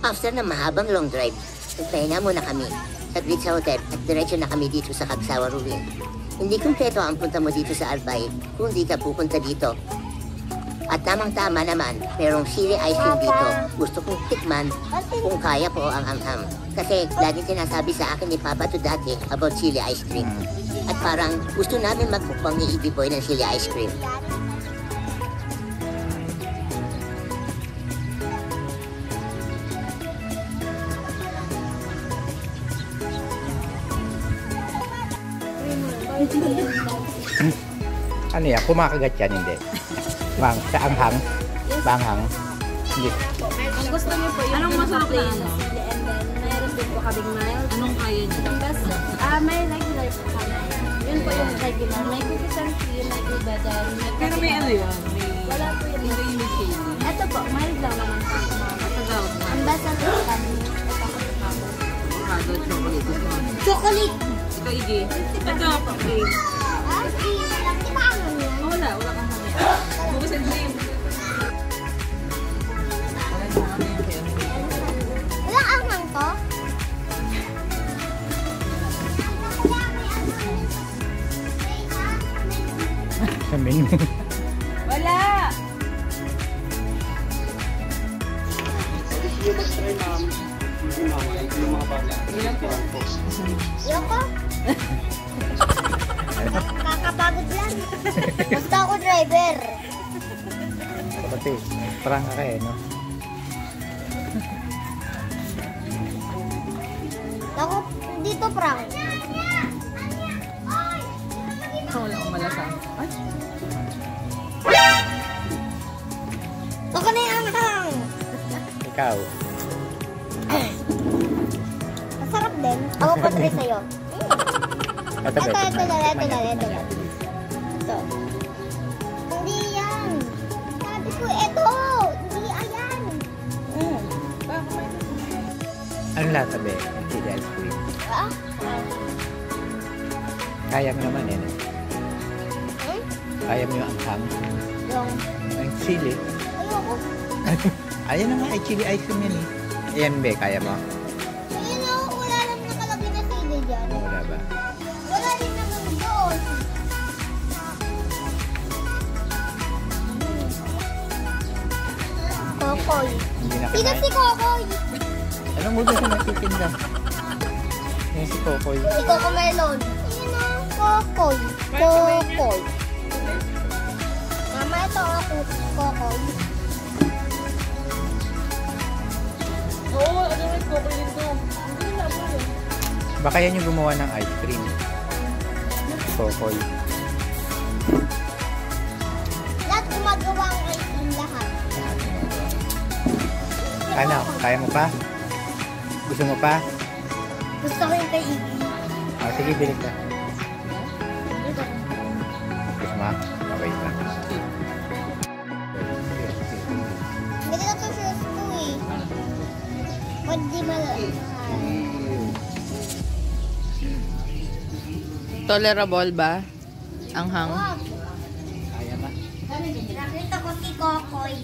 After na mahabang long drive, nagpahinga muna kami saglit sa hotel at diretso na kami dito sa Kagsawa Ruin. Hindi kumpleto ang punta mo dito sa Albay kung di ka pupunta dito. At tamang-tama naman, merong chili ice cream dito. Gusto kong tikman kung kaya po ang anghang. Kasi laging sinasabi sa akin ni Papa to dati about chili ice cream. At parang gusto namin magmukbang ni Iggy Boy ng chili ice cream. Ano yan? Kumakagat yan, hindi? Bang, sa anghang? Banghang? Hindi. Ang gusto niyo po yung anong masarap na ano? And then, mayroon din po kaming mild. Anong kaya niyo? May regular po kami. Yun po yung regular. May cookies and cream, may iba din. Pero may ano yun? Wala po yun. Hindi yung may chili. Ito po, mild lang naman po. Matagawag na. Ang basa po kami. Avocado, chocolate. Chocolate! Ito, Iggy. Ito, okay. Wala kang mamaya. Cookies and cream. Wala anghang to? Sa menu. Wala! Yoko? Kakapagod lang. Basta ako driver. Pati, parang ka eh, no? Ako, dito prank. Wala akong malasang. Ay, Ako na yung anghang. Ikaw. Masarap din. Ako pa try sa'yo. Ito, Ito. Hindi yan. Sabi ko, ito. Hindi, ayan. Ano lahat sabi? Chili ice cream. Ah? Kaya mo naman eh. No? Kaya mo yung anghang. Yung, Ang chili. ayoko. Ayan na nga, ay chili ice cream yan eh. Ayan be, kaya mo? Ayun o, wala lang nakalagay na sili dyan. Wala ba? Wala rin naman doon. Kokoy. Hindi na Sino kinain. si Kokoy? Anong mo sa nagtitinda? Yung si Kokoy. Si Coco Melon. Ayun o, Kokoy. Kokoy. Mama, ito ako, Kokoy. oo, ano rin ko ko dito. Hindi na po yun. Baka yan yung gumawa ng ice cream. Kokoy. Lahat gumagawa ang ice cream lahat. Ano? Kaya mo pa? Gusto mo pa? Gusto ko yung kay Iggy. Ah, sige, bili ka. Gusto mo? Okay na. Ganito to shoes ko eh. Pwede di malaki. Tolerable ba? Anghang? Wag. Kaya ba? Nakita ko si Kokoy.